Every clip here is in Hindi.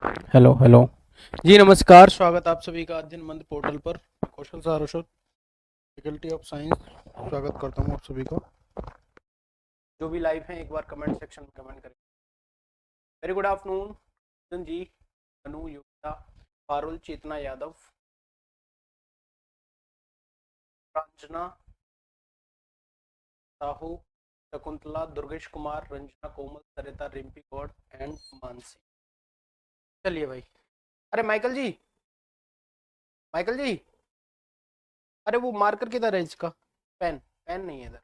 Hello hello. जी नमस्कार, स्वागत आप सभी का अध्ययन मंत्र पोर्टल पर। कौशल सारस्वत, फैकल्टी ऑफ साइंस, स्वागत करता हूँ आप सभी का। जो भी लाइव हैं एक बार कमेंट सेक्शन में कमेंट करें। Very good afternoon Kundan ji, Anu, Yogita, Parul, Chetna Yadav, Pranjana Sahu, Shakuntala, Durgesh Kumar, Ranjana, Komal, Sarita, Rimpi Gaur and Mansi. चलिए भाई। अरे माइकल जी, माइकल जी, अरे वो मार्कर किधर है इसका? पेन, पेन नहीं है इधर।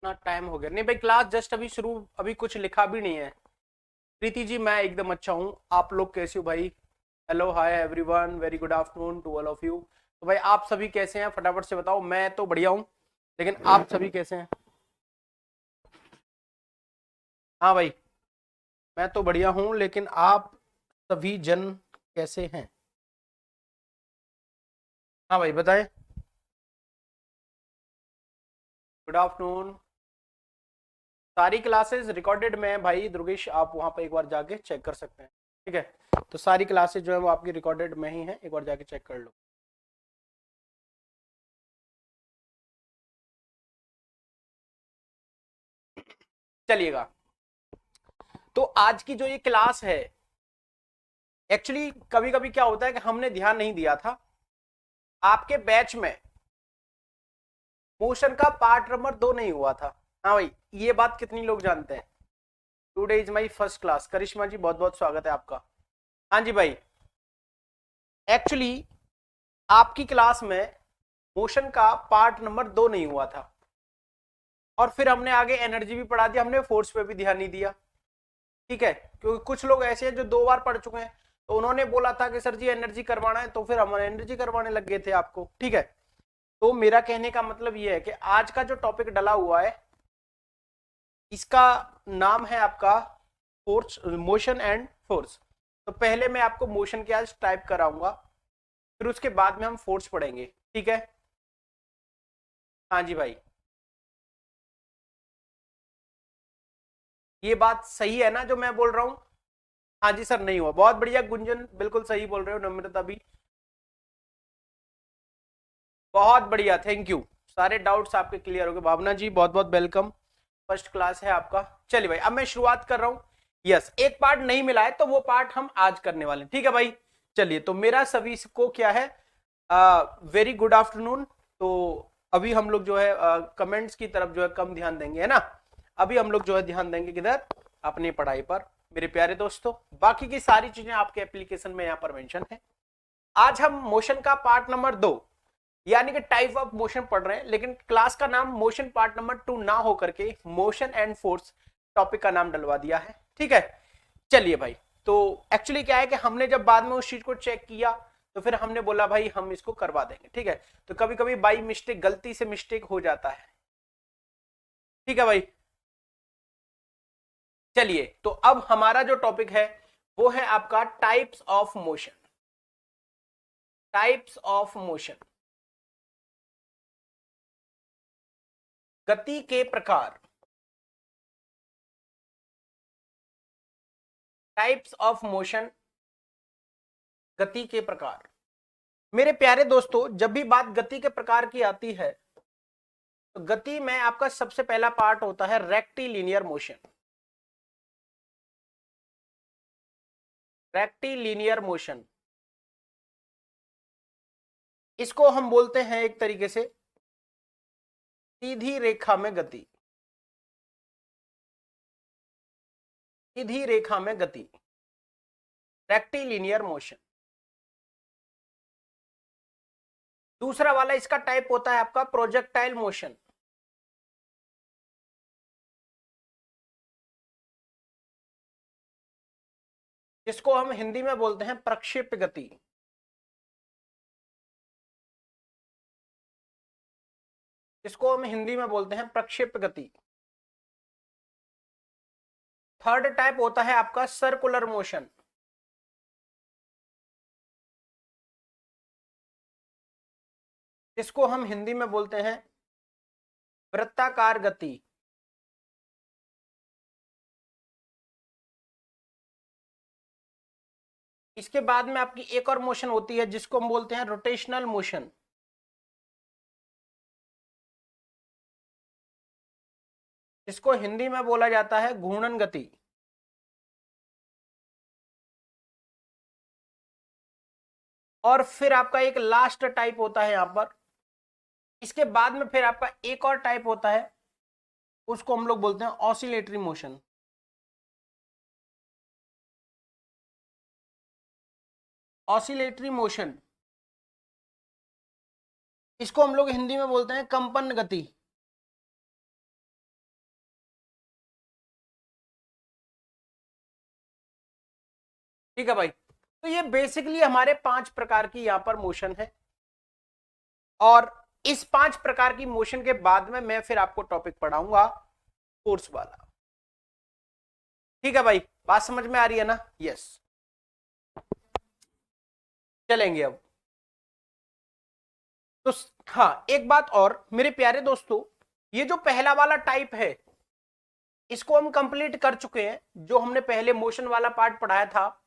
इतना टाइम हो गया नहीं भाई, क्लास जस्ट अभी शुरू, अभी कुछ लिखा भी नहीं है। प्रीति जी मैं एकदम अच्छा हूँ, आप लोग कैसे हो भाई? Hello hi everyone, very good afternoon to all of you. तो भाई आप सभी कैसे हैं, फटाफट से बताओ। मैं तो बढ़िया हूँ, लेकिन आप सभी कैसे हैं? हाँ भाई, मैं तो बढ़िया हूँ, लेकिन आप सभी जन कैसे हैं? हाँ भाई बताएं। Good afternoon. सारी क्लासेस रिकॉर्डेड में है भाई दुर्गेश, आप वहां पर एक बार जाके चेक कर सकते हैं। ठीक है, तो सारी क्लासेस जो है वो आपकी रिकॉर्डेड में ही है, एक बार जाके चेक कर लो। चलिएगा, तो आज की जो ये क्लास है, एक्चुअली कभी कभी क्या होता है कि हमने ध्यान नहीं दिया था। आपके बैच में मोशन का पार्ट नंबर 2 नहीं हुआ था। हाँ भाई, ये बात कितनी लोग जानते हैं? Today is my first class. Karishma ji बहुत बहुत स्वागत है आपका। हाँ जी भाई, एक्चुअली आपकी क्लास में मोशन का पार्ट नंबर 2 नहीं हुआ था, और फिर हमने आगे एनर्जी भी पढ़ा दिया, हमने फोर्स पे भी ध्यान नहीं दिया। ठीक है, क्योंकि कुछ लोग ऐसे हैं जो 2 बार पढ़ चुके हैं, तो उन्होंने बोला था कि सर जी एनर्जी करवाना है, तो फिर हम एनर्जी करवाने लग गए थे आपको। ठीक है, तो मेरा कहने का मतलब यह है कि आज का जो टॉपिक डला हुआ है, इसका नाम है आपका फोर्स, मोशन एंड फोर्स। तो पहले मैं आपको मोशन के आज टाइप कराऊंगा, फिर उसके बाद में हम फोर्स पढ़ेंगे। ठीक है? हाँ जी भाई, ये बात सही है ना जो मैं बोल रहा हूं? हाँ जी सर, नहीं हुआ, बहुत बढ़िया गुंजन, बिल्कुल सही बोल रहे हो। नम्रता भी बहुत बढ़िया, थैंक यू। सारे डाउट्स आपके क्लियर हो गए। भावना जी बहुत बहुत वेलकम, फर्स्ट क्लास है आपका। चलिए भाई, अब मैं शुरुआत कर रहा हूं। यस, एक पार्ट नहीं मिला है, तो वो पार्ट हम आज करने वाले हैं। ठीक है भाई, चलिए, तो मेरा सभी को क्या है, वेरी गुड आफ्टरनून। तो अभी हम लोग जो है कमेंट्स की तरफ जो है कम ध्यान देंगे, है ना? अभी हम लोग जो है ध्यान देंगे किधर? अपनी पढ़ाई पर। मेरे प्यारे दोस्तों, बाकी की सारी चीजें आपके एप्लीकेशन में यहाँ पर मेंशन है। आज हम मोशन का पार्ट नंबर 2 यानी कि टाइप ऑफ मोशन पढ़ रहे हैं, लेकिन क्लास का नाम मोशन पार्ट नंबर 2 ना हो करके मोशन एंड फोर्स टॉपिक का नाम डलवा दिया है। ठीक है, चलिए भाई। तो एक्चुअली क्या है कि हमने जब बाद में उस चीज को चेक किया, तो फिर हमने बोला भाई हम इसको करवा देंगे। ठीक है, तो कभी कभी बाई मिस्टेक, गलती से मिस्टेक हो जाता है। ठीक है भाई, चलिए, तो अब हमारा जो टॉपिक है वो है आपका types of motion. Types of motion, गति के प्रकार। टाइप्स ऑफ मोशन, गति के प्रकार। मेरे प्यारे दोस्तों, जब भी बात गति के प्रकार की आती है, तो गति में आपका सबसे पहला पार्ट होता है रेक्टिलिनियर मोशन। रेक्टिलिनियर मोशन, इसको हम बोलते हैं एक तरीके से सीधी रेखा में गति। सीधी रेखा में गति, रेक्टिलिनियर मोशन। दूसरा वाला इसका टाइप होता है आपका प्रोजेक्टाइल मोशन। जिसको हम हिंदी में बोलते हैं प्रक्षेप गति। जिसको हम हिंदी में बोलते हैं प्रक्षेप गति। थर्ड टाइप होता है आपका सर्कुलर मोशन। इसको हम हिंदी में बोलते हैं वृत्ताकार गति। इसके बाद में आपकी एक और मोशन होती है जिसको हम बोलते हैं रोटेशनल मोशन। इसको हिंदी में बोला जाता है घूर्णन गति। और फिर आपका एक लास्ट टाइप होता है यहां पर, इसके बाद में फिर आपका एक और टाइप होता है, उसको हम लोग बोलते हैं ऑसिलेटरी मोशन। ऑसिलेटरी मोशन, इसको हम लोग हिंदी में बोलते हैं कंपन गति। ठीक है भाई, तो ये बेसिकली हमारे 5 प्रकार की यहां पर मोशन है, और इस 5 प्रकार की मोशन के बाद में मैं फिर आपको टॉपिक पढ़ाऊंगा फोर्स वाला। ठीक है भाई, बात समझ में आ रही है ना? यस, चलेंगे अब। तो हाँ, एक बात और मेरे प्यारे दोस्तों, ये जो पहला वाला टाइप है इसको हम कंप्लीट कर चुके हैं। जो हमने पहले मोशन वाला पार्ट पढ़ाया था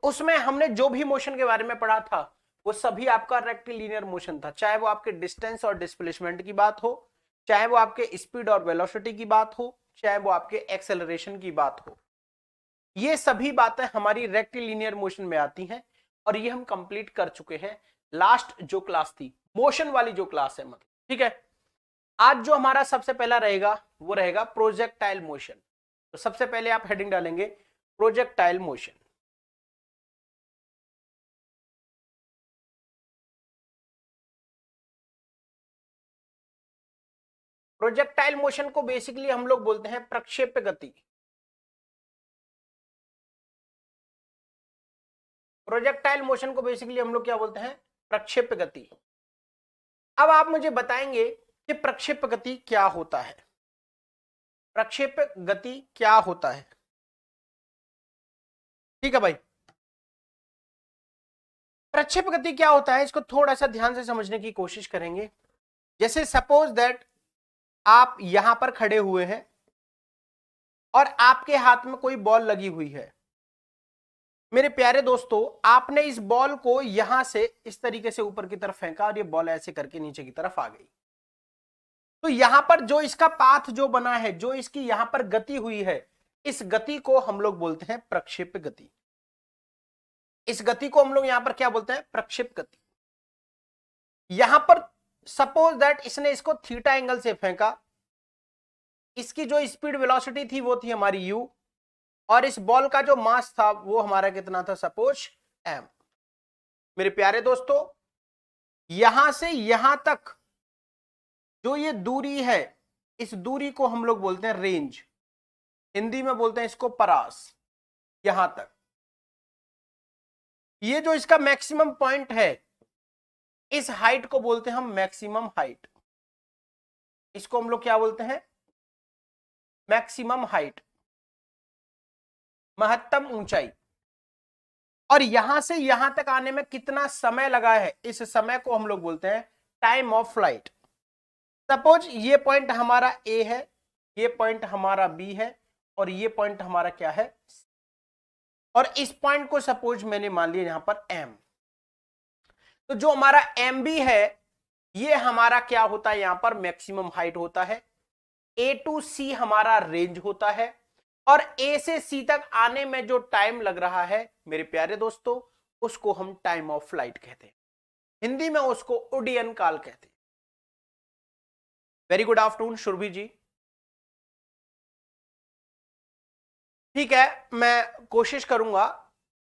उसमें हमने जो भी मोशन के बारे में पढ़ा था वो सभी आपका रेक्टिलिनियर मोशन था, चाहे वो आपके डिस्टेंस और डिस्प्लेसमेंट की बात हो, चाहे वो आपके स्पीड और वेलोसिटी की बात हो, चाहे वो आपके एक्सेलरेशन की बात हो। ये सभी बातें हमारी रेक्टिलिनियर मोशन में आती हैं और ये हम कंप्लीट कर चुके हैं। लास्ट जो क्लास थी मोशन वाली जो क्लास है मतलब, ठीक है। आज जो हमारा सबसे पहला रहेगा वो रहेगा प्रोजेक्टाइल मोशन। तो सबसे पहले आप हेडिंग डालेंगे प्रोजेक्टाइल मोशन। प्रोजेक्टाइल मोशन को बेसिकली हम लोग बोलते हैं प्रक्षेप्य गति। प्रोजेक्टाइल मोशन को बेसिकली हम लोग क्या बोलते हैं? प्रक्षेप्य गति। अब आप मुझे बताएंगे कि प्रक्षेप्य गति क्या होता है। प्रक्षेप्य गति क्या होता है? ठीक है भाई, प्रक्षेप्य गति क्या होता है इसको थोड़ा सा ध्यान से समझने की कोशिश करेंगे। जैसे सपोज दैट आप यहां पर खड़े हुए हैं और आपके हाथ में कोई बॉल लगी हुई है। मेरे प्यारे दोस्तों, आपने इस बॉल को यहां से इस तरीके से ऊपर की तरफ फेंका और ये बॉल ऐसे करके नीचे की तरफ आ गई। तो यहां पर जो इसका पाथ जो बना है, जो इसकी यहां पर गति हुई है, इस गति को हम लोग बोलते हैं प्रक्षेप्य गति। इस गति को हम लोग यहां पर क्या बोलते हैं? प्रक्षेप्य गति। यहां पर सपोज दैट इसने इसको थीटा एंगल से फेंका, इसकी जो स्पीड वेलोसिटी थी वो थी हमारी u, और इस बॉल का जो मास था वो हमारा कितना था? Suppose m। मेरे प्यारे दोस्तों, यहां से यहां तक जो ये दूरी है, इस दूरी को हम लोग बोलते हैं रेंज। हिंदी में बोलते हैं इसको परास। यहां तक ये जो इसका मैक्सिमम पॉइंट है, इस हाइट को बोलते हैं हम मैक्सिमम हाइट। इसको हम लोग क्या बोलते हैं? मैक्सिमम हाइट, महत्तम ऊंचाई। और यहां से यहां तक आने में कितना समय लगा है, इस समय को हम लोग बोलते हैं टाइम ऑफ फ्लाइट। सपोज ये पॉइंट हमारा ए है, ये पॉइंट हमारा बी है, और ये पॉइंट हमारा क्या है? और इस पॉइंट को सपोज मैंने मान लिया यहां पर एम। तो जो हमारा एम बी है ये हमारा क्या होता है? यहां पर मैक्सिमम हाइट होता है। ए टू सी हमारा रेंज होता है, और ए से सी तक आने में जो टाइम लग रहा है मेरे प्यारे दोस्तों, उसको हम टाइम ऑफ फ्लाइट कहते हैं। हिंदी में उसको उड्डयन काल कहते हैं। वेरी गुड आफ्टरनून सुरभि जी। ठीक है, मैं कोशिश करूंगा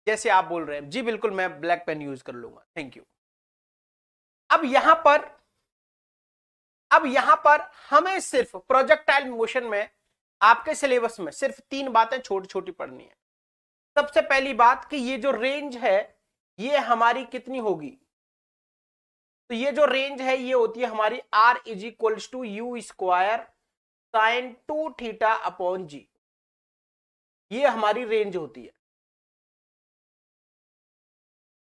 जैसे आप बोल रहे हैं जी, बिल्कुल मैं ब्लैक पेन यूज कर लूंगा, थैंक यू। अब यहां पर हमें सिर्फ प्रोजेक्टाइल मोशन में आपके सिलेबस में सिर्फ 3 बातें छोटी छोटी पढ़नी है। सबसे पहली बात कि ये जो रेंज है ये हमारी कितनी होगी? तो ये जो रेंज है ये होती है हमारी r is equals to u square sine 2 theta upon g. ये हमारी रेंज होती है।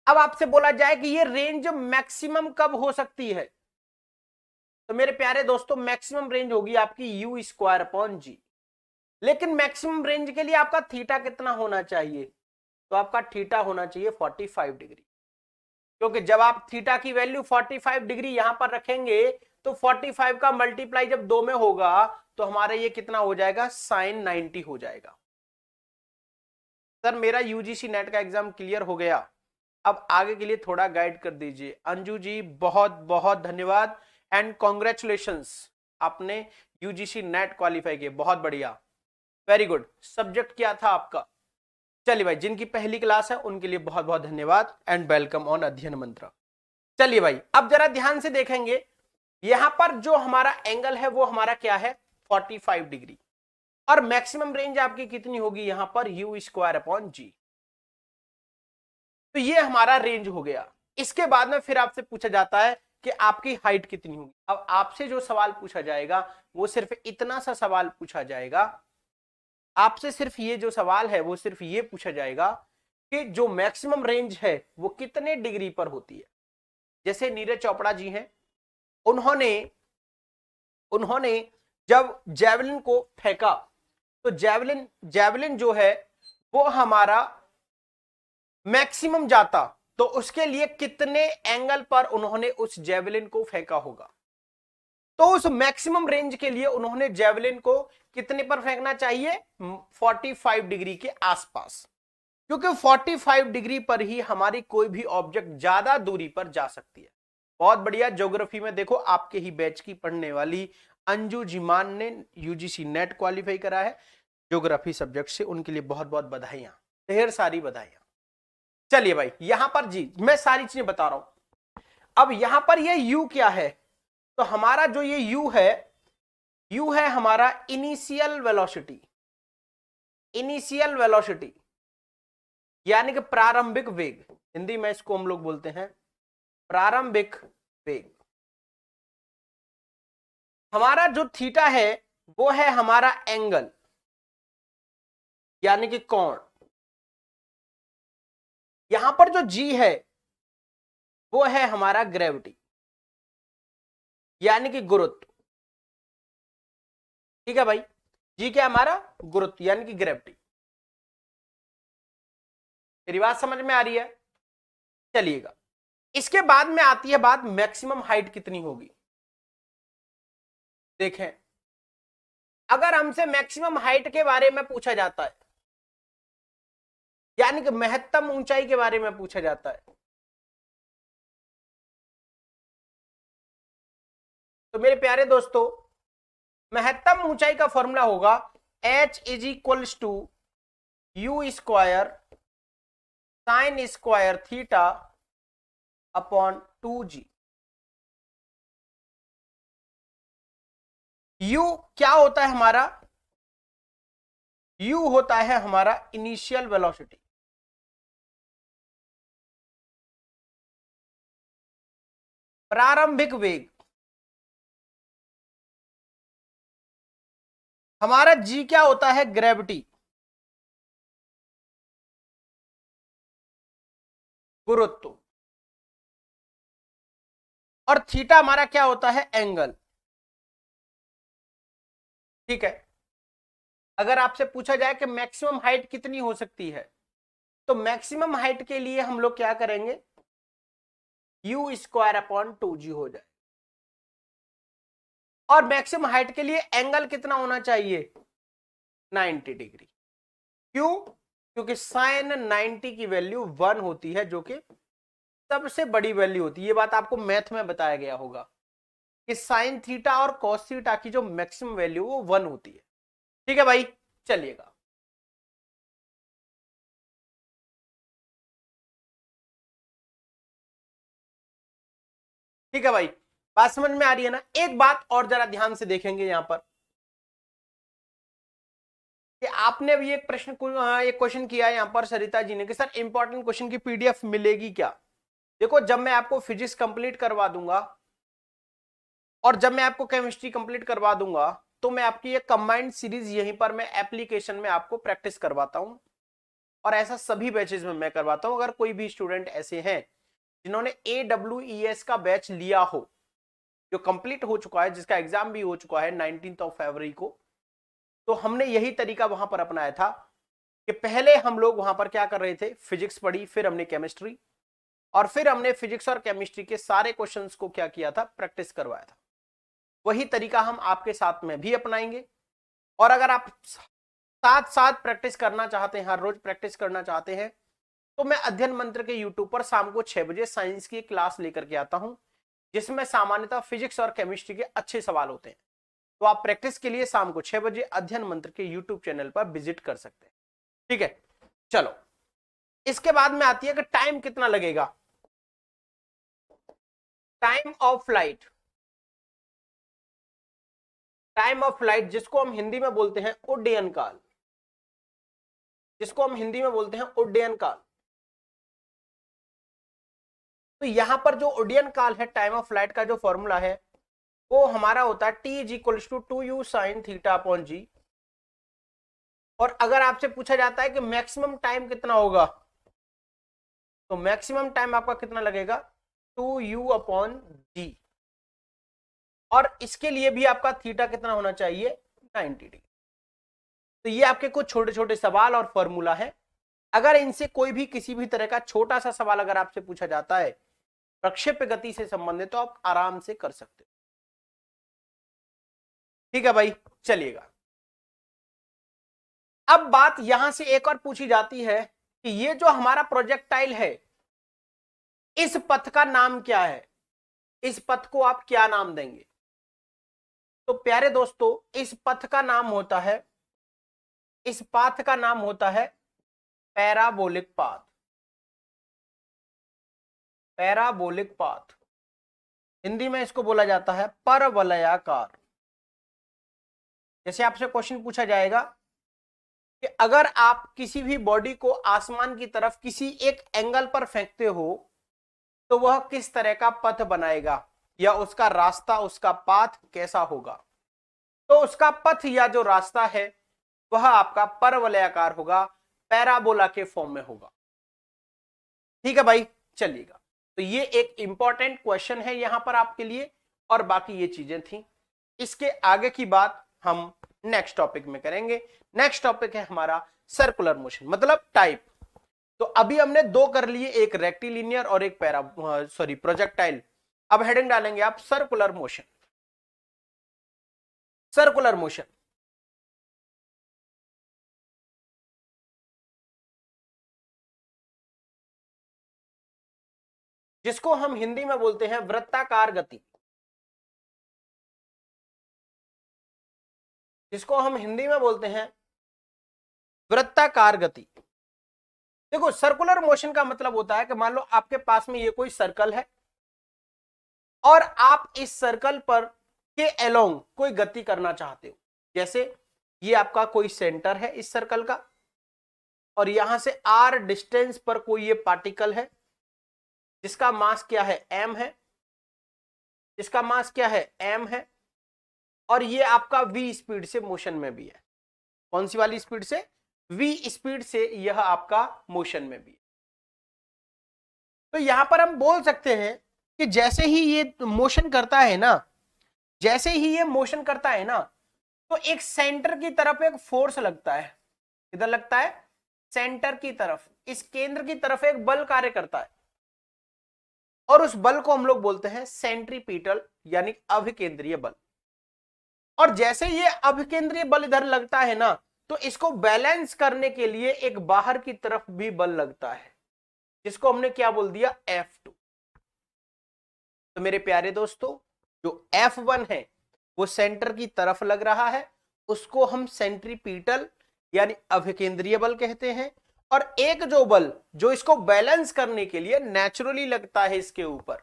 अब आपसे बोला जाए कि ये रेंज मैक्सिमम कब हो सकती है, तो मेरे प्यारे दोस्तों मैक्सिमम रेंज होगी आपकी यू स्क्वायर अपॉन जी। लेकिन मैक्सिमम रेंज के लिए आपका थीटा कितना होना चाहिए? तो आपका थीटा होना चाहिए 45 डिग्री, क्योंकि जब आप थीटा की वैल्यू 45 डिग्री यहां पर रखेंगे तो 45 का मल्टीप्लाई जब 2 में होगा तो हमारा ये कितना हो जाएगा? साइन 90 हो जाएगा। सर मेरा यूजीसी नेट का एग्जाम क्लियर हो गया, अब आगे के लिए थोड़ा गाइड कर दीजिए। अंजू जी बहुत बहुत धन्यवाद एंड कॉन्ग्रेचुलेशंस, आपने यूजीसी नेट क्वालिफाई किया, बहुत बढ़िया, वेरी गुड। सब्जेक्ट क्या था आपका? चलिए भाई, जिनकी पहली क्लास है उनके लिए बहुत बहुत धन्यवाद एंड वेलकम ऑन अध्ययन मंत्र। चलिए भाई, अब जरा ध्यान से देखेंगे, यहां पर जो हमारा एंगल है वो हमारा क्या है? 45 डिग्री, और मैक्सिमम रेंज आपकी कितनी होगी यहां पर? यू स्क्वायर अपॉन जी। तो ये हमारा रेंज हो गया। इसके बाद में फिर आपसे पूछा जाता है कि आपकी हाइट कितनी होगी। अब आपसे जो सवाल पूछा जाएगा वो सिर्फ इतना सा सवाल पूछा जाएगा, आपसे सिर्फ ये जो सवाल है वो सिर्फ ये पूछा जाएगा कि जो मैक्सिमम रेंज है वो कितने डिग्री पर होती है। जैसे नीरज चोपड़ा जी हैं, उन्होंने जब जैवलिन को फेंका तो जैवलिन जो है वो हमारा मैक्सिमम जाता, तो उसके लिए कितने एंगल पर उन्होंने उस जैवलिन को फेंका होगा? तो उस मैक्सिमम रेंज के लिए उन्होंने जैवलिन को कितने पर फेंकना चाहिए? 45 डिग्री के आसपास, क्योंकि 45 डिग्री पर ही हमारी कोई भी ऑब्जेक्ट ज्यादा दूरी पर जा सकती है। बहुत बढ़िया। ज्योग्राफी में देखो आपके ही बैच की पढ़ने वाली अंजू जिमान ने यूजीसी नेट क्वालिफाई करा है ज्योग्राफी सब्जेक्ट से, उनके लिए बहुत बहुत बधाइयां, ढेर सारी बधाइयां। चलिए भाई, यहां पर जी मैं सारी चीजें बता रहा हूं। अब यहां पर ये यू क्या है? तो हमारा जो ये यू है हमारा इनिशियल वेलोसिटी। इनिशियल वेलोसिटी यानी कि प्रारंभिक वेग, हिंदी में इसको हम लोग बोलते हैं प्रारंभिक वेग। हमारा जो थीटा है वो है हमारा एंगल यानी कि कोण। यहां पर जो जी है वो है हमारा ग्रेविटी यानी कि गुरुत्व। ठीक है भाई, जी क्या हमारा? गुरुत्व यानी कि ग्रेविटी। मेरी बात समझ में आ रही है? चलिएगा, इसके बाद में आती है बात मैक्सिमम हाइट कितनी होगी। देखें, अगर हमसे मैक्सिमम हाइट के बारे में पूछा जाता है यानी कि महत्तम ऊंचाई के बारे में पूछा जाता है, तो मेरे प्यारे दोस्तों महत्तम ऊंचाई का फॉर्मूला होगा h is equals to u square sine square theta upon 2g। u क्या होता है हमारा? u होता है हमारा इनिशियल वेलोसिटी। प्रारंभिक वेग। हमारा g क्या होता है? ग्रेविटी, गुरुत्व, और थीटा हमारा क्या होता है? एंगल। ठीक है, अगर आपसे पूछा जाए कि मैक्सिमम हाइट कितनी हो सकती है, तो मैक्सिमम हाइट के लिए हम लोग क्या करेंगे? यू स्क्वायर अपॉन 2g हो जाए। और मैक्सिमम हाइट के लिए एंगल कितना होना चाहिए? 90 डिग्री। क्यों? क्योंकि साइन 90 की वैल्यू 1 होती है, जो कि सबसे बड़ी वैल्यू होती है। ये बात आपको मैथ में बताया गया होगा कि साइन थीटा और कॉस थीटा की जो मैक्सिमम वैल्यू वो 1 होती है। ठीक है भाई, चलिएगा। ठीक है भाई, बात समझ में आ रही है ना? एक बात और जरा ध्यान से देखेंगे यहां पर कि आपने भी एक क्वेश्चन किया है यहां पर सरिता जी ने कि सर इंपॉर्टेंट क्वेश्चन की पीडीएफ मिलेगी क्या? देखो, जब मैं आपको फिजिक्स कंप्लीट करवा दूंगा और जब मैं आपको केमिस्ट्री कंप्लीट करवा दूंगा तो मैं आपकी ये कंबाइंड सीरीज यहीं पर मैं एप्लीकेशन में आपको प्रैक्टिस करवाता हूं, और ऐसा सभी बैचेस में मैं करवाता हूं। अगर कोई भी स्टूडेंट ऐसे हैं जिन्होंने AWES का बैच लिया हो जो कंप्लीट हो चुका है, जिसका एग्जाम भी हो चुका है 19 फरवरी को। तो हमने यही तरीका वहां पर अपनाया था कि पहले हम लोग वहां पर क्या कर रहे थे, फिजिक्स पढ़ी, फिर हमने केमिस्ट्री, और फिर हमने फिजिक्स और केमिस्ट्री के सारे क्वेश्चंस को क्या किया था, प्रैक्टिस करवाया था। वही तरीका हम आपके साथ में भी अपनाएंगे। और अगर आप साथ साथ प्रैक्टिस करना चाहते हैं, हर रोज प्रैक्टिस करना चाहते हैं, तो मैं अध्ययन मंत्र के यूट्यूब पर शाम को 6 बजे साइंस की क्लास लेकर के आता हूं, जिसमें सामान्यतः फिजिक्स और केमिस्ट्री के अच्छे सवाल होते हैं। तो आप प्रैक्टिस के लिए शाम को 6 बजे अध्ययन मंत्र के यूट्यूब चैनल पर विजिट कर सकते हैं। ठीक है, चलो इसके बाद में आती है कि टाइम कितना लगेगा। Time of flight, time of flight जिसको हम हिंदी में बोलते हैं उड्डयन काल, जिसको हम हिंदी में बोलते हैं उड्डयन काल। तो यहां पर जो उड्डयन काल है, टाइम ऑफ फ्लाइट का जो फॉर्मूला है वो हमारा होता है T is equal to 2u sin theta upon g. और अगर आपसे पूछा जाता है कि मैक्सिमम टाइम कितना होगा, तो मैक्सिमम टाइम आपका कितना लगेगा, 2u अपॉन जी। और इसके लिए भी आपका थीटा कितना होना चाहिए, 90 डिग्री। तो ये आपके कुछ छोटे छोटे सवाल और फॉर्मूला है। अगर इनसे कोई भी किसी भी तरह का छोटा सा सवाल अगर आपसे पूछा जाता है प्रक्षेप्य गति से संबंधित, तो आप आराम से कर सकते हो। ठीक है भाई, चलिएगा। अब बात यहां से एक और पूछी जाती है कि ये जो हमारा प्रोजेक्टाइल है, इस पथ का नाम क्या है, इस पथ को आप क्या नाम देंगे। तो प्यारे दोस्तों, इस पथ का नाम होता है, इस पाथ का नाम होता है parabolic path. Parabolic path, Hindi में इसको बोला जाता है परवलयाकार। जैसे आपसे क्वेश्चन पूछा जाएगा कि अगर आप किसी भी बॉडी को आसमान की तरफ किसी एक एंगल पर फेंकते हो तो वह किस तरह का पथ बनाएगा, या उसका रास्ता, उसका पाथ कैसा होगा। तो उसका पथ या जो रास्ता है वह आपका परवलयाकार होगा, पैराबोला के फॉर्म में होगा। ठीक है भाई, चलिएगा। तो ये एक इंपॉर्टेंट क्वेश्चन है यहां पर आपके लिए, और बाकी ये चीजें थी। इसके आगे की बात हम नेक्स्ट टॉपिक में करेंगे। नेक्स्ट टॉपिक है हमारा सर्कुलर मोशन, मतलब टाइप। तो अभी हमने दो कर लिए, एक रेक्टिलिनियर और एक प्रोजेक्टाइल। अब हेडिंग डालेंगे आप सर्कुलर मोशन। सर्कुलर मोशन जिसको हम हिंदी में बोलते हैं वृत्ताकार गति, जिसको हम हिंदी में बोलते हैं वृत्ताकार गति। देखो, सर्कुलर मोशन का मतलब होता है कि मान लो आपके पास में ये कोई सर्कल है और आप इस सर्कल पर के अलोंग कोई गति करना चाहते हो। जैसे ये आपका कोई सेंटर है इस सर्कल का, और यहां से r डिस्टेंस पर कोई ये पार्टिकल है जिसका मास क्या है, m है, जिसका मास क्या है, m है, और ये आपका v स्पीड से मोशन में भी है। कौन सी वाली स्पीड से, v स्पीड से यह आपका मोशन में भी है। तो यहां पर हम बोल सकते हैं कि जैसे ही ये मोशन करता है ना, जैसे ही ये मोशन करता है ना, तो एक सेंटर की तरफ एक फोर्स लगता है। किधर लगता है, सेंटर की तरफ, इस केंद्र की तरफ एक बल कार्य करता है, और उस बल को हम लोग बोलते हैं सेंट्रीपिटल यानी अभिकेंद्रीय बल। और जैसे ये अभिकेंद्रीय बल इधर लगता है ना, तो इसको बैलेंस करने के लिए एक बाहर की तरफ भी बल लगता है, जिसको हमने क्या बोल दिया, F2। तो मेरे प्यारे दोस्तों, जो F1 है वो सेंटर की तरफ लग रहा है, उसको हम सेंट्रीपिटल यानी अभिकेंद्रीय बल कहते हैं। और एक जो बल जो इसको बैलेंस करने के लिए नेचुरली लगता है इसके ऊपर,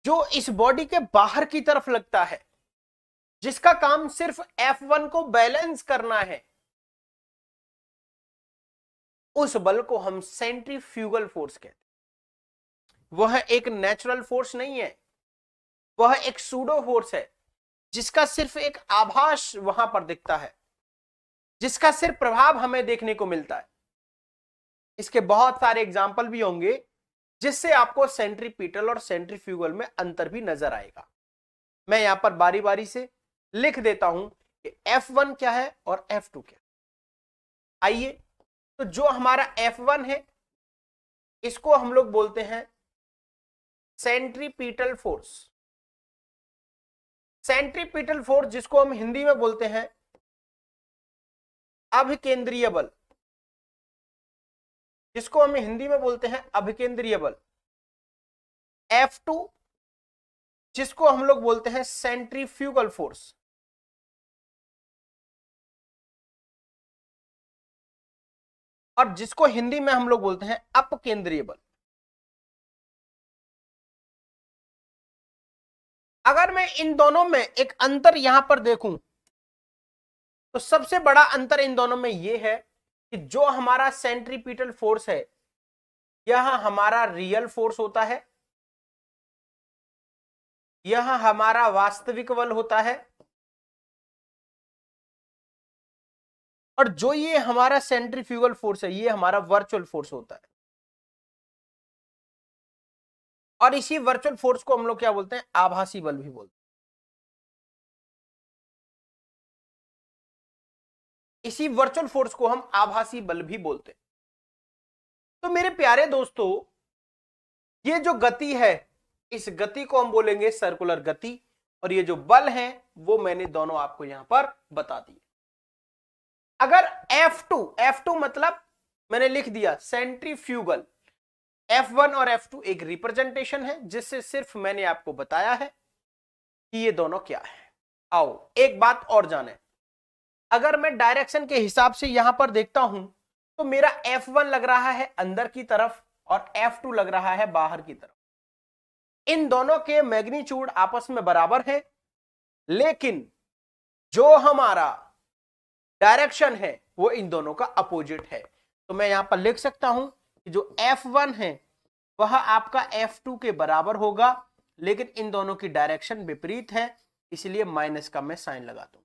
जो इस बॉडी के बाहर की तरफ लगता है, जिसका काम सिर्फ F1 को बैलेंस करना है, उस बल को हम सेंट्रीफ्यूगल फोर्स कहते हैं। वह एक नेचुरल फोर्स नहीं है, वह एक सूडो फोर्स है, जिसका सिर्फ एक आभास वहां पर दिखता है, जिसका सिर्फ प्रभाव हमें देखने को मिलता है। इसके बहुत सारे एग्जाम्पल भी होंगे जिससे आपको सेंट्रीपिटल और सेंट्रीफ्यूगल में अंतर भी नजर आएगा। मैं यहां पर बारी बारी से लिख देता हूं कि F1 क्या है और F2 क्या है। आइए, तो जो हमारा F1 है इसको हम लोग बोलते हैं सेंट्रीपिटल फोर्स। सेंट्रीपिटल फोर्स जिसको हम हिंदी में बोलते हैं अभिकेंद्रीय बल, जिसको हम हिंदी में बोलते हैं अभिकेंद्रीय बल। F2 जिसको हम लोग बोलते हैं सेंट्रीफ्यूगल फोर्स। और जिसको हिंदी में हम लोग बोलते हैं अपकेंद्रीय बल। अगर मैं इन दोनों में एक अंतर यहां पर देखूं तो सबसे बड़ा अंतर इन दोनों में यह है कि जो हमारा सेंट्रीपिटल फोर्स है यह हमारा रियल फोर्स होता है, यह हमारा वास्तविक बल होता है, और जो ये हमारा सेंट्रीफ्यूगल फोर्स है ये हमारा वर्चुअल फोर्स होता है। और इसी वर्चुअल फोर्स को हम लोग क्या बोलते हैं, आभासी बल भी बोलते हैं। इसी वर्चुअल फोर्स को हम आभासी बल भी बोलते हैं। तो मेरे प्यारे दोस्तों, ये जो गति है इस गति को हम बोलेंगे सर्कुलर गति, और ये जो बल है वो मैंने दोनों आपको यहां पर बता दिए। अगर F2 मतलब मैंने लिख दिया सेंट्रीफ्यूगल, F1 और F2 एक रिप्रेजेंटेशन है जिससे सिर्फ मैंने आपको बताया है कि ये दोनों क्या है। आओ एक बात और जाने, अगर मैं डायरेक्शन के हिसाब से यहां पर देखता हूं तो मेरा F1 लग रहा है अंदर की तरफ और F2 लग रहा है बाहर की तरफ। इन दोनों के मैग्नीट्यूड आपस में बराबर है, लेकिन जो हमारा डायरेक्शन है वो इन दोनों का अपोजिट है। तो मैं यहां पर लिख सकता हूं कि जो F1 है वह आपका F2 के बराबर होगा, लेकिन इन दोनों की डायरेक्शन विपरीत है, इसलिए माइनस का मैं साइन लगाता हूं।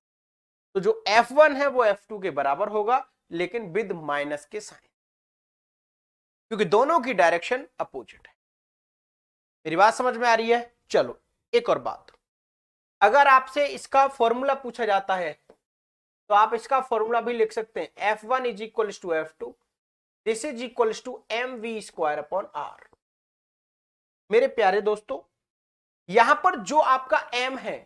तो जो F1 है वो F2 के बराबर होगा, लेकिन विद माइनस के साइन, क्योंकि दोनों की डायरेक्शन अपोजिट है। मेरी बात समझ में आ रही है? चलो एक और बात, अगर आपसे इसका फॉर्मूला पूछा जाता है तो आप इसका फॉर्मूला भी लिख सकते हैं, F1 is equal to F2, this is equal to mv square upon r। मेरे प्यारे दोस्तों, यहां पर जो आपका m है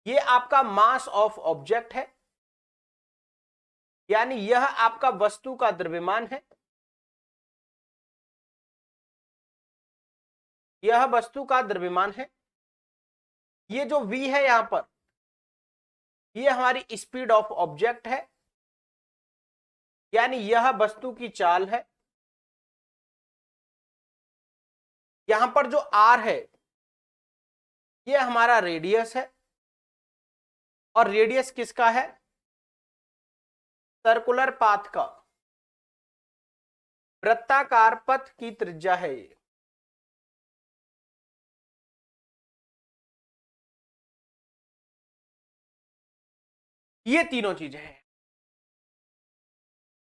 ये आपका मास ऑफ ऑब्जेक्ट है, यानी यह आपका वस्तु का द्रव्यमान है, यह वस्तु का द्रव्यमान है। ये जो v है यहां पर ये हमारी स्पीड ऑफ ऑब्जेक्ट है, यानी यह वस्तु की चाल है। यहां पर जो r है ये हमारा रेडियस है, और रेडियस किसका है, सर्कुलर पाथ का, वृत्ताकार पथ की त्रिज्या है ये तीनों चीजें हैं।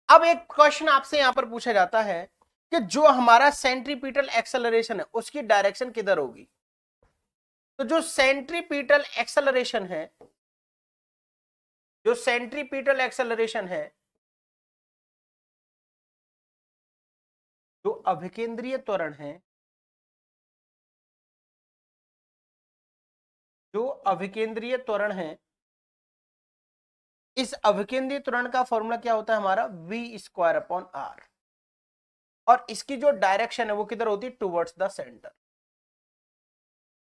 अब एक क्वेश्चन आपसे यहां पर पूछा जाता है कि जो हमारा सेंट्रीपिटल एक्सेलरेशन है उसकी डायरेक्शन किधर होगी। तो जो सेंट्रीपिटल एक्सेलरेशन है, जो सेंट्रीपिटल एक्सेलरेशन है, जो अभिकेंद्रीय त्वरण है, जो अभिकेंद्रीय त्वरण है, इस अभिकेंद्रीय त्वरण का फॉर्मूला क्या होता है हमारा, v स्क्वायर अपॉन r, और इसकी जो डायरेक्शन है वो किधर होती है, टुवर्ड्स द सेंटर।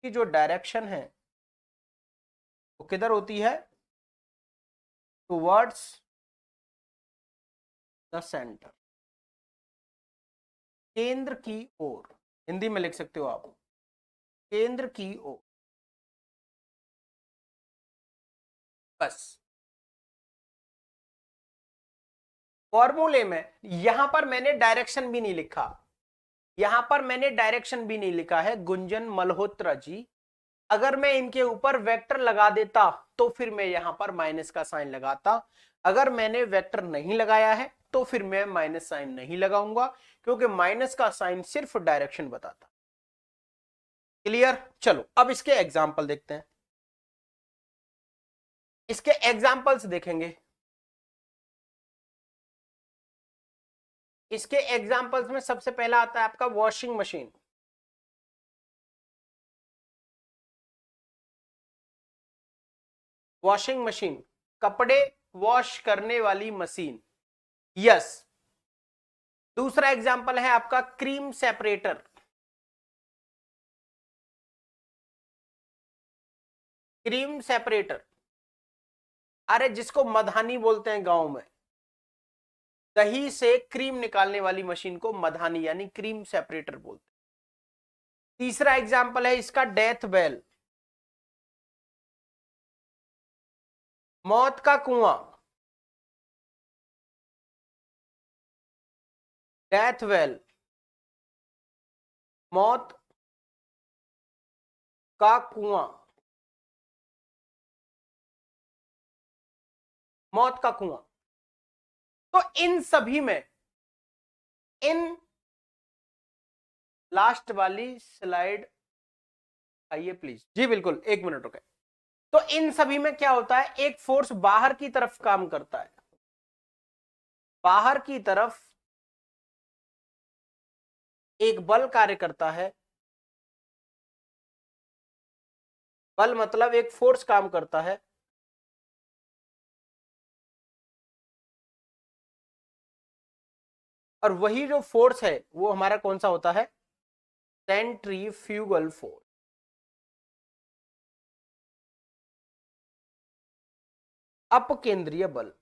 की जो डायरेक्शन है वो किधर होती है, टुवर्ड्स द सेंटर, केंद्र की ओर। हिंदी में लिख सकते हो आप, केंद्र की ओर। बस फॉर्मूले में यहां पर मैंने डायरेक्शन भी नहीं लिखा, यहां पर मैंने डायरेक्शन भी नहीं लिखा है गुंजन मल्होत्रा जी। अगर मैं इनके ऊपर वेक्टर लगा देता तो फिर मैं यहां पर माइनस का साइन लगाता, अगर मैंने वेक्टर नहीं लगाया है तो फिर मैं माइनस साइन नहीं लगाऊंगा, क्योंकि माइनस का साइन सिर्फ डायरेक्शन बताता। क्लियर? चलो अब इसके एग्जाम्पल देखते हैं। इसके एग्जाम्पल्स देखेंगे। इसके एग्जाम्पल्स में सबसे पहला आता है आपका वॉशिंग मशीन। वॉशिंग मशीन, कपड़े वॉश करने वाली मशीन। यस। दूसरा एग्जाम्पल है आपका क्रीम सेपरेटर। क्रीम सेपरेटर, अरे जिसको मधानी बोलते हैं गांव में, दही से क्रीम निकालने वाली मशीन को मधानी यानी क्रीम सेपरेटर बोलते हैं। तीसरा एग्जाम्पल है इसका डेथ बेल, मौत का कुआं। डेथ वेल, मौत का कुआं। मौत का कुआं। तो इन सभी में, इन लास्ट वाली स्लाइड आइए प्लीज जी, बिल्कुल 1 मिनट रुके। तो इन सभी में क्या होता है, एक फोर्स बाहर की तरफ काम करता है, बाहर की तरफ एक बल कार्य करता है। बल मतलब एक फोर्स काम करता है, और वही जो फोर्स है वो हमारा कौन सा होता है, सेंट्रीफ्यूगल फोर्स। अपकेंद्रीय बल।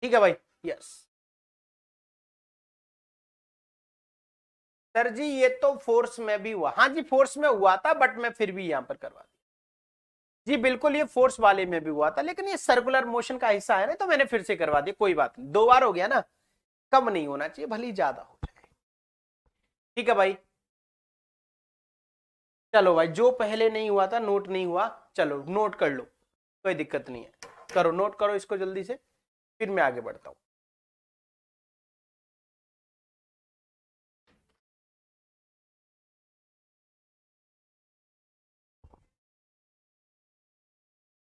ठीक है भाई। यस सर जी, ये तो फोर्स में भी हुआ। हाँ जी, फोर्स में हुआ था, बट मैं फिर भी यहां पर करवा दिया जी, बिल्कुल ये फोर्स वाले में भी हुआ था, लेकिन ये सर्कुलर मोशन का हिस्सा है ना, तो मैंने फिर से करवा दिया, कोई बात नहीं, 2 बार हो गया ना, कम नहीं होना चाहिए, भले ज्यादा हो जाए। ठीक है भाई। चलो भाई, जो पहले नहीं हुआ था, नोट नहीं हुआ, चलो नोट कर लो, कोई दिक्कत नहीं है, करो नोट करो इसको जल्दी से, फिर मैं आगे बढ़ता हूं।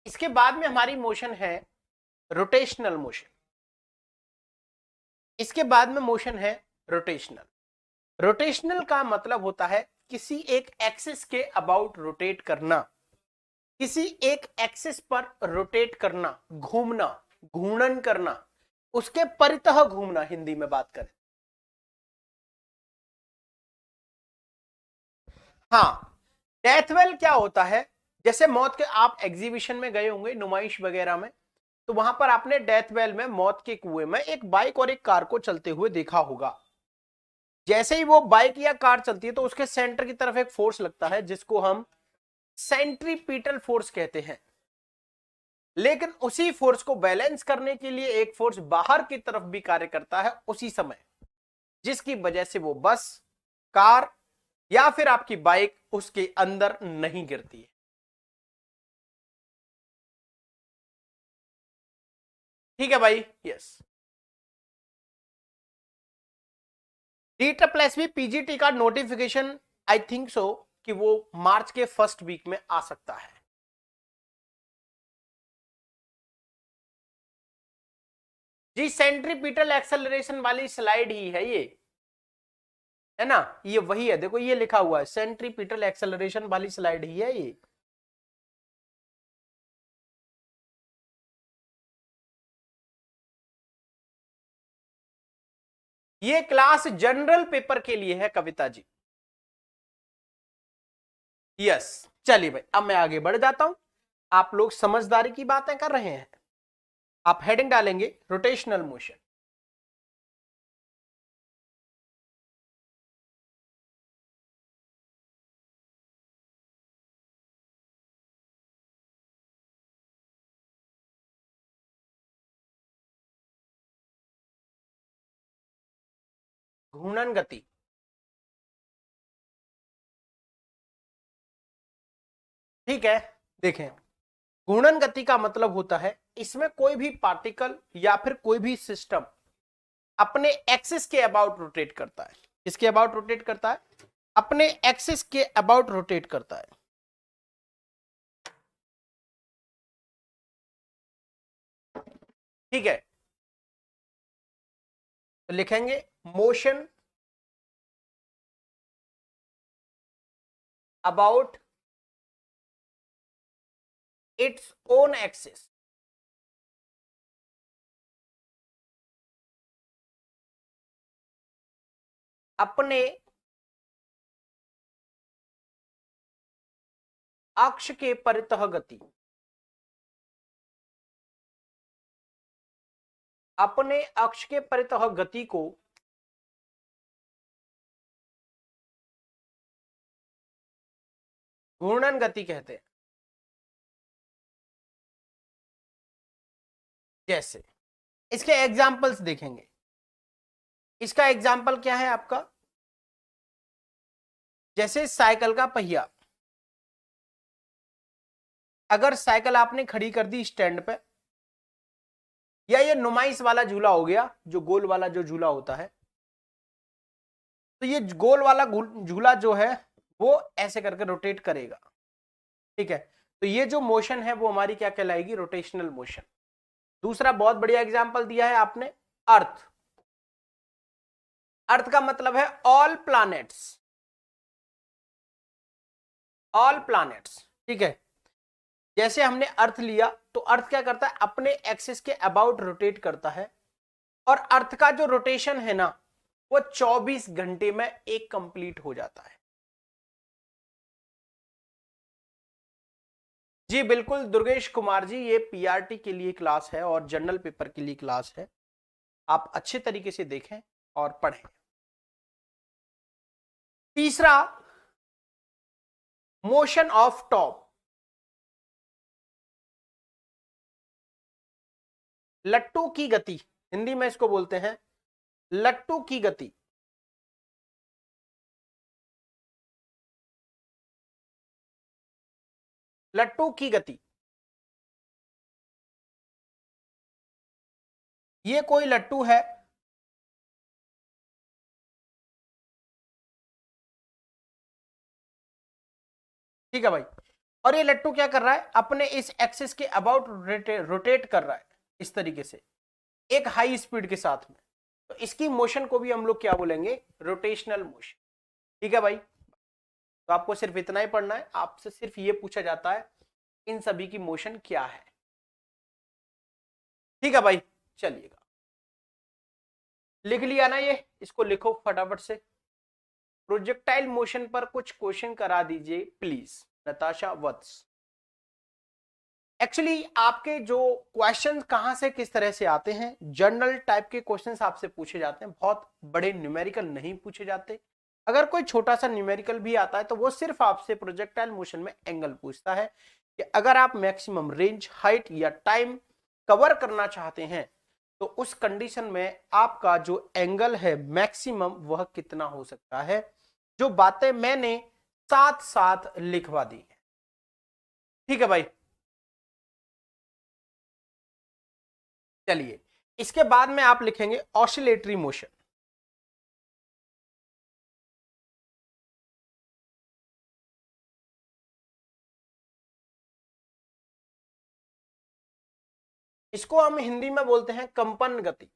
इसके बाद में हमारी मोशन है रोटेशनल मोशन। इसके बाद में मोशन है रोटेशनल। रोटेशनल का मतलब होता है किसी एक एक्सिस के अबाउट रोटेट करना, किसी एक एक्सिस पर रोटेट करना, घूमना, घूर्णन करना, उसके परितः घूमना, हिंदी में बात करें। हाँ, डेथवेल क्या होता है, जैसे मौत के, आप एग्जीबिशन में गए होंगे, नुमाइश वगैरह में, तो वहां पर आपने डेथ वेल में, मौत के कुएं में एक बाइक और एक कार को चलते हुए देखा होगा। जैसे ही वो बाइक या कार चलती है तो उसके सेंटर की तरफ एक फोर्स लगता है जिसको हम सेंट्रीपिटल फोर्स कहते हैं। लेकिन उसी फोर्स को बैलेंस करने के लिए एक फोर्स बाहर की तरफ भी कार्य करता है उसी समय, जिसकी वजह से वो बस, कार या फिर आपकी बाइक उसके अंदर नहीं गिरती है। ठीक है भाई। यस। DSSB पीजीटी का नोटिफिकेशन आई थिंक सो कि वो मार्च के फर्स्ट वीक में आ सकता है। जी, सेंट्रीपिटल एक्सेलरेशन वाली स्लाइड ही है ये, है ना, ये वही है, देखो ये लिखा हुआ है, सेंट्रीपिटल एक्सेलरेशन वाली स्लाइड ही है ये। ये क्लास जनरल पेपर के लिए है कविता जी। यस। चलिए भाई, अब मैं आगे बढ़ जाता हूं, आप लोग समझदारी की बातें कर रहे हैं। आप हेडिंग डालेंगे रोटेशनल मोशन। घूर्णन गति। ठीक है, देखें, घूर्णन गति का मतलब होता है इसमें कोई भी पार्टिकल या फिर कोई भी सिस्टम अपने एक्सिस के अबाउट रोटेट करता है। किसके अबाउट रोटेट करता है? अपने एक्सिस के अबाउट रोटेट करता है। ठीक है, तो लिखेंगे motion about its own axis. अपने अक्ष के परितः गति, अपने अक्ष के परितः गति को घूर्णन गति कहते हैं। जैसे इसके एग्जाम्पल्स देखेंगे। इसका एग्जाम्पल क्या है आपका, जैसे साइकिल का पहिया, अगर साइकिल आपने खड़ी कर दी स्टैंड पे, या ये नुमाइश वाला झूला हो गया, जो गोल वाला जो झूला होता है, तो ये गोल वाला झूला जो है वो ऐसे करके रोटेट करेगा। ठीक है, तो ये जो मोशन है वो हमारी क्या कहलाएगी, रोटेशनल मोशन। दूसरा बहुत बढ़िया एग्जांपल दिया है आपने, अर्थ। अर्थ का मतलब है ऑल प्लैनेट्स, ऑल प्लैनेट्स। ठीक है, जैसे हमने अर्थ लिया तो अर्थ क्या करता है, अपने एक्सिस के अबाउट रोटेट करता है, और अर्थ का जो रोटेशन है ना वो 24 घंटे में एक कंप्लीट हो जाता है। जी बिल्कुल दुर्गेश कुमार जी, ये पीआरटी के लिए क्लास है और जनरल पेपर के लिए क्लास है, आप अच्छे तरीके से देखें और पढ़ें। तीसरा, मोशन ऑफ टॉप, लट्टू की गति, हिंदी में इसको बोलते हैं लट्टू की गति। लट्टू की गति, ये कोई लट्टू है, ठीक है भाई, और ये लट्टू क्या कर रहा है, अपने इस एक्सिस के अबाउट रोटेट कर रहा है इस तरीके से, एक हाई स्पीड के साथ में। तो इसकी मोशन को भी हम लोग क्या बोलेंगे, रोटेशनल मोशन। ठीक है भाई, तो आपको सिर्फ इतना ही पढ़ना है, आपसे सिर्फ ये पूछा जाता है इन सभी की मोशन क्या है। ठीक है भाई, चलिएगा, लिख लिया ना ये, इसको लिखो फटाफट से। प्रोजेक्टाइल मोशन पर कुछ क्वेश्चन करा दीजिए प्लीज, नताशा वत्स। एक्चुअली आपके जो क्वेश्चन कहां से किस तरह से आते हैं, जनरल टाइप के क्वेश्चंस आपसे पूछे जाते हैं, बहुत बड़े न्यूमेरिकल नहीं पूछे जाते। अगर कोई छोटा सा न्यूमेरिकल भी आता है तो वो सिर्फ आपसे प्रोजेक्टाइल मोशन में एंगल पूछता है कि अगर आप मैक्सिमम रेंज, हाइट या टाइम कवर करना चाहते हैं तो उस कंडीशन में आपका जो एंगल है मैक्सिमम वह कितना हो सकता है। जो बातें मैंने साथ साथ लिखवा दी है। ठीक है भाई, चलिए इसके बाद में आप लिखेंगे ऑसिलेटरी मोशन। इसको हम हिंदी में बोलते हैं कंपन गति।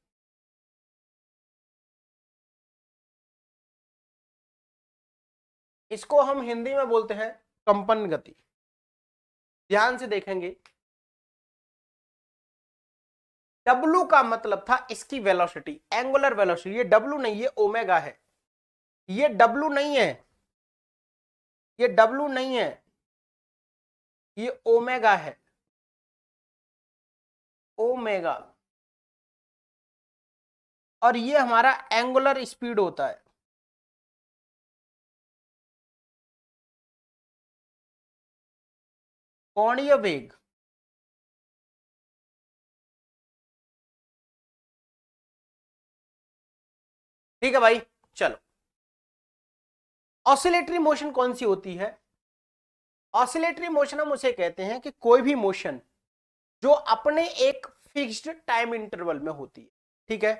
इसको हम हिंदी में बोलते हैं कंपन गति। ध्यान से देखेंगे, W का मतलब था इसकी वेलोसिटी, एंगुलर वेलोसिटी। ये W नहीं, ये ओमेगा है। ये W नहीं है, ये W नहीं है, ये ओमेगा है, ओमेगा। और ये हमारा एंगुलर स्पीड होता है। कोणीय वेग। ठीक है भाई, चलो ऑसिलेटरी मोशन कौन सी होती है? ऑसिलेटरी मोशन हम उसे कहते हैं कि कोई भी मोशन जो अपने एक फिक्स्ड टाइम इंटरवल में होती है। ठीक है,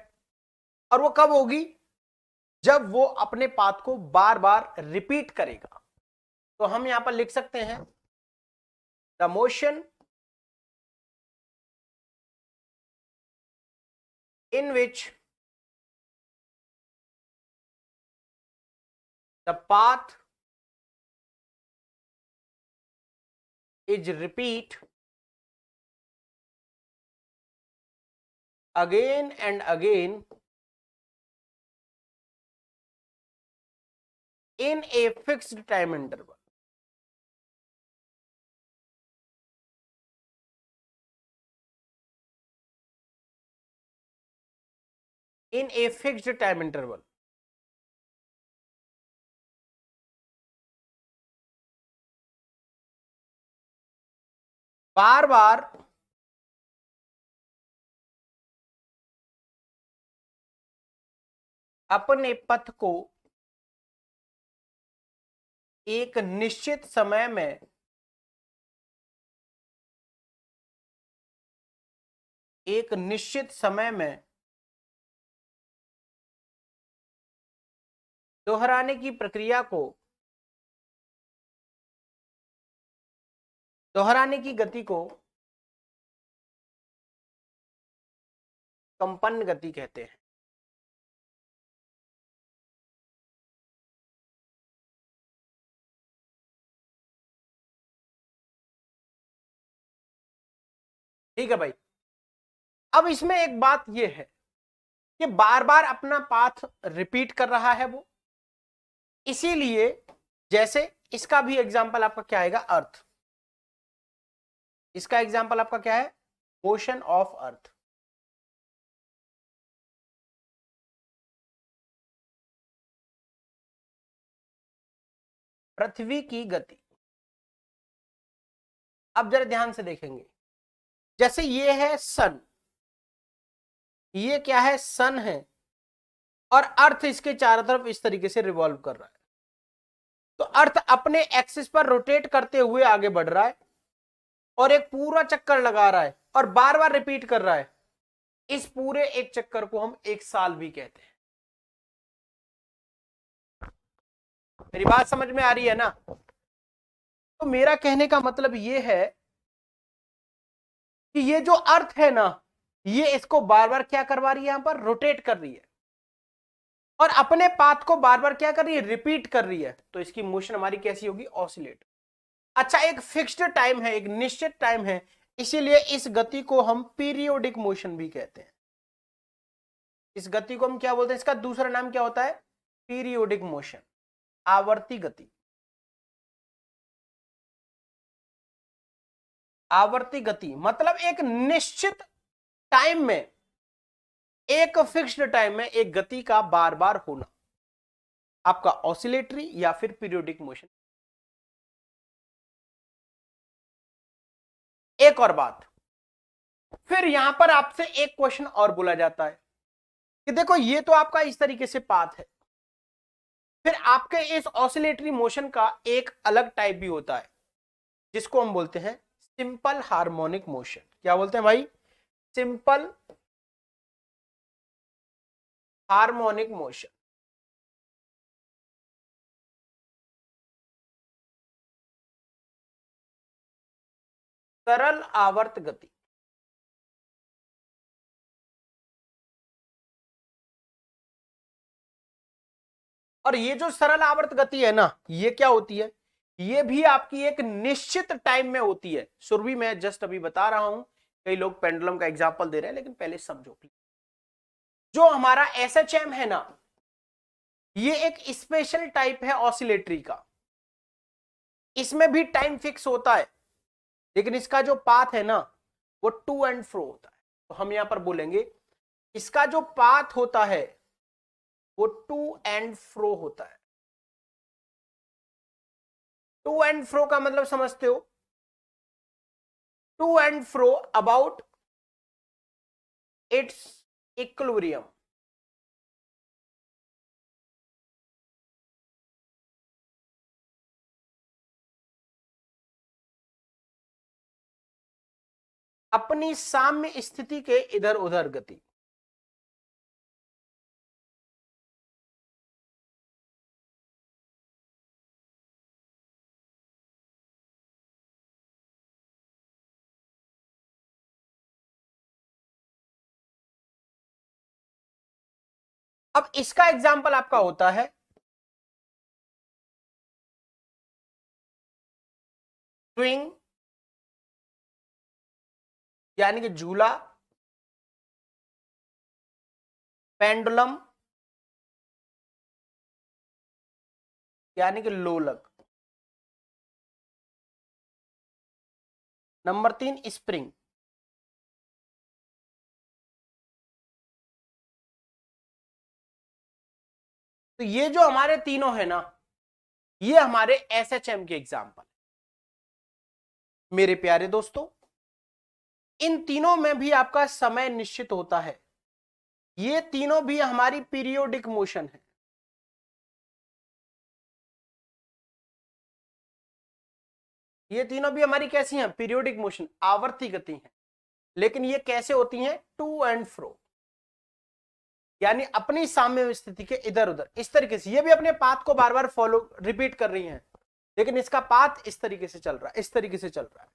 और वो कब होगी? जब वो अपने पाथ को बार बार रिपीट करेगा। तो हम यहां पर लिख सकते हैं the motion in which the path is repeat again and again in a fixed time interval. In a fixed time interval. बार बार अपने पथ को एक निश्चित समय में दोहराने की प्रक्रिया को, दोहराने की गति को कंपन गति कहते हैं। ठीक है भाई। अब इसमें एक बात यह है कि बार बार अपना पाथ रिपीट कर रहा है वो, इसीलिए जैसे इसका भी एग्जांपल आपका क्या आएगा, अर्थ। इसका एग्जांपल आपका क्या है, मोशन ऑफ अर्थ। पृथ्वी की गति। अब जरा ध्यान से देखेंगे, जैसे ये है सन, ये क्या है, सन है, और अर्थ इसके चारों तरफ इस तरीके से रिवॉल्व कर रहा है। तो अर्थ अपने एक्सिस पर रोटेट करते हुए आगे बढ़ रहा है और एक पूरा चक्कर लगा रहा है और बार बार रिपीट कर रहा है। इस पूरे एक चक्कर को हम एक साल भी कहते हैं। मेरी बात समझ में आ रही है ना? तो मेरा कहने का मतलब यह है कि ये जो अर्थ है ना, ये इसको बार बार क्या करवा रही है, यहां पर रोटेट कर रही है और अपने पाथ को बार बार क्या कर रही है, रिपीट कर रही है। तो इसकी मोशन हमारी कैसी होगी, ऑसिलेट। अच्छा, एक फिक्स्ड टाइम है, एक निश्चित टाइम है, इसीलिए इस गति को हम पीरियोडिक मोशन भी कहते हैं। इस गति को हम क्या बोलते हैं, इसका दूसरा नाम क्या होता है, पीरियोडिक मोशन, आवर्ती गति। आवर्ती गति मतलब एक निश्चित टाइम में, एक फिक्स्ड टाइम में एक गति का बार बार होना, आपका ऑसिलेटरी या फिर पीरियोडिक मोशन। एक और बात, फिर यहां पर आपसे एक क्वेश्चन और बोला जाता है कि देखो ये तो आपका इस तरीके से पाथ है, फिर आपके इस ऑसिलेटरी मोशन का एक अलग टाइप भी होता है जिसको हम बोलते हैं सिंपल हार्मोनिक मोशन। क्या बोलते हैं भाई, सिंपल हार्मोनिक मोशन। सरल आवर्त गति। और ये जो सरल आवर्त गति है ना, ये क्या होती है, ये भी आपकी एक निश्चित टाइम में होती है। सुरभि मैं जस्ट अभी बता रहा हूं, कई लोग पेंडुलम का एग्जांपल दे रहे हैं, लेकिन पहले समझो। जो हमारा एसएचएम है ना, ये एक स्पेशल टाइप है ऑसिलेटरी का। इसमें भी टाइम फिक्स होता है, लेकिन इसका जो पाथ है ना, वो टू एंड फ्रो होता है। तो हम यहां पर बोलेंगे इसका जो पाथ होता है वो टू एंड फ्रो होता है। टू एंड फ्रो का मतलब समझते हो, to and fro about its equilibrium. अपनी साम्य स्थिति के इधर उधर गति। अब इसका एग्जाम्पल आपका होता है स्विंग, यानी कि झूला, पेंडुलम यानी कि लोलक, नंबर 3 स्प्रिंग। तो ये जो हमारे तीनों है ना, ये हमारे एसएचएम के एग्जाम्पल। मेरे प्यारे दोस्तों, इन तीनों में भी आपका समय निश्चित होता है। ये तीनों भी हमारी पीरियोडिक मोशन है। ये तीनों भी हमारी कैसी हैं? पीरियोडिक मोशन, आवर्ती गति है। लेकिन ये कैसे होती हैं? टू एंड फ्रो, यानी अपनी साम्य स्थिति के इधर उधर, इस तरीके से। ये भी अपने पाथ को बार बार फॉलो रिपीट कर रही हैं, लेकिन इसका पाथ इस तरीके से चल रहा है, इस तरीके से चल रहा है।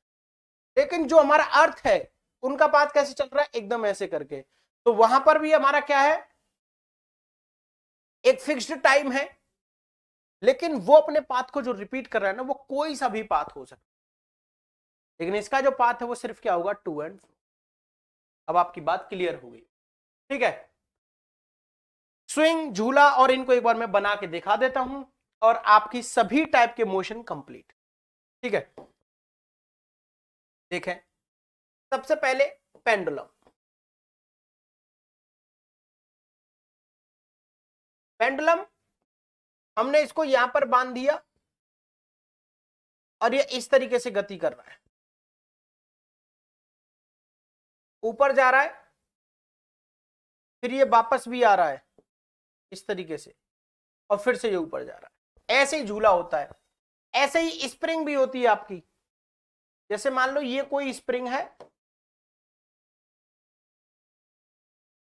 लेकिन जो हमारा अर्थ है, उनका पाथ कैसे चल रहा है? एकदम ऐसे करके। तो वहां पर भी हमारा क्या है? एक फिक्स्ड टाइम है, लेकिन वो अपने पाथ को जो रिपीट कर रहा है ना, वो कोई सा भी पाथ हो सकता है। लेकिन इसका जो पाथ है वो सिर्फ क्या होगा? To and fro. अब आपकी बात क्लियर हो गई, ठीक है। स्विंग, झूला और इनको एक बार मैं बना के दिखा देता हूं, और आपकी सभी टाइप के मोशन कंप्लीट, ठीक है। देखें, सबसे पहले पेंडुलम। पेंडुलम हमने इसको यहां पर बांध दिया, और ये इस तरीके से गति कर रहा है, ऊपर जा रहा है, फिर ये वापस भी आ रहा है इस तरीके से, और फिर से ये ऊपर जा रहा है। ऐसे ही झूला होता है। ऐसे ही स्प्रिंग भी होती है आपकी। जैसे मान लो ये कोई स्प्रिंग है,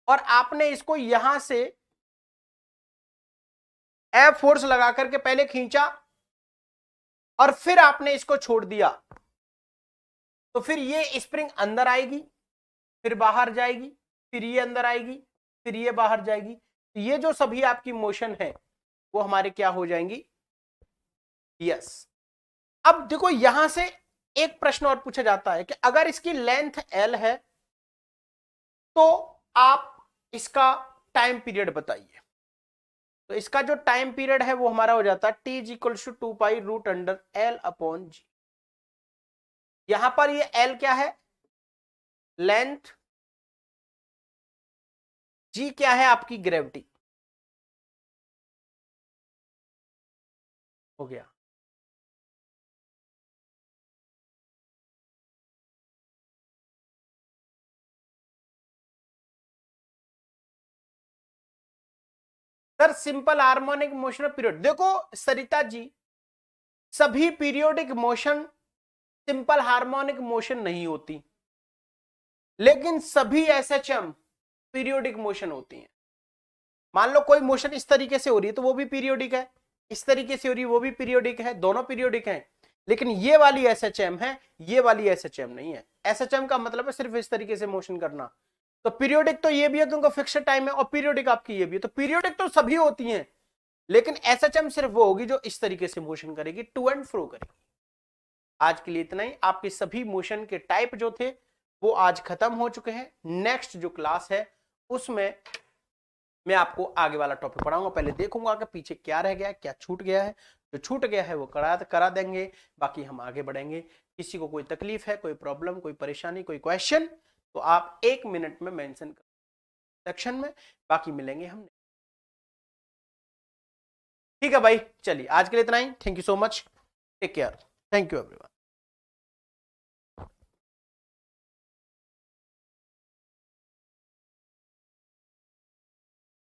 और आपने इसको यहां से एफ फोर्स लगा करके पहले खींचा, और फिर आपने इसको छोड़ दिया, तो फिर ये स्प्रिंग अंदर आएगी, फिर बाहर जाएगी, फिर ये अंदर आएगी, फिर ये बाहर जाएगी। तो ये जो सभी आपकी मोशन है वो हमारे क्या हो जाएंगी? यस। अब देखो, यहां से एक प्रश्न और पूछा जाता है कि अगर इसकी लेंथ एल है तो आप इसका टाइम पीरियड बताइए। तो इसका जो टाइम पीरियड है वो हमारा हो जाता है T is equal to 2 pi root under L upon g. यहां पर ये एल क्या है? लेंथ। जी क्या है? आपकी ग्रेविटी। हो गया। Sir simple harmonic motion period, देखो सरिता जी, सभी periodic motion simple harmonic motion नहीं होती, लेकिन सभी एसएचएम पीरियोडिक मोशन होती हैं। मान लो कोई मोशन इस तरीके से हो रही है तो वो भी पीरियोडिक है, इस तरीके से हो रही है वो भी पीरियोडिक है, दोनों पीरियोडिक हैं। लेकिन ये वाली एसएचएम है, ये वाली एसएचएम नहीं है। एसएचएम का मतलब है सिर्फ इस तरीके से मोशन करना। तो पीरियोडिक तो ये भी है कि उनका फिक्स्ड टाइम है, और पीरियोडिक आपकी ये भी है। तो पीरियोडिक तो सभी होती हैं, लेकिन एसएचएम सिर्फ वो होगी जो इस तरीके से मोशन करेगी, टू एंड फ्रो करेगी। आज के लिए इतना ही। आपके सभी मोशन के टाइप जो थे वो आज खत्म हो चुके हैं। नेक्स्ट जो क्लास है उसमें मैं आपको आगे वाला टॉपिक पढ़ाऊंगा। पहले देखूंगा कि पीछे क्या रह गया, क्या छूट गया है। जो छूट गया है वो करा देंगे, बाकी हम आगे बढ़ेंगे। किसी को कोई तकलीफ है, कोई प्रॉब्लम, कोई परेशानी, कोई क्वेश्चन, तो आप 1 मिनट में मेंशन कर सेक्शन में, बाकी मिलेंगे हम। ठीक है भाई, चलिए आज के लिए इतना ही। Thank you so much, take care, thank you everyone.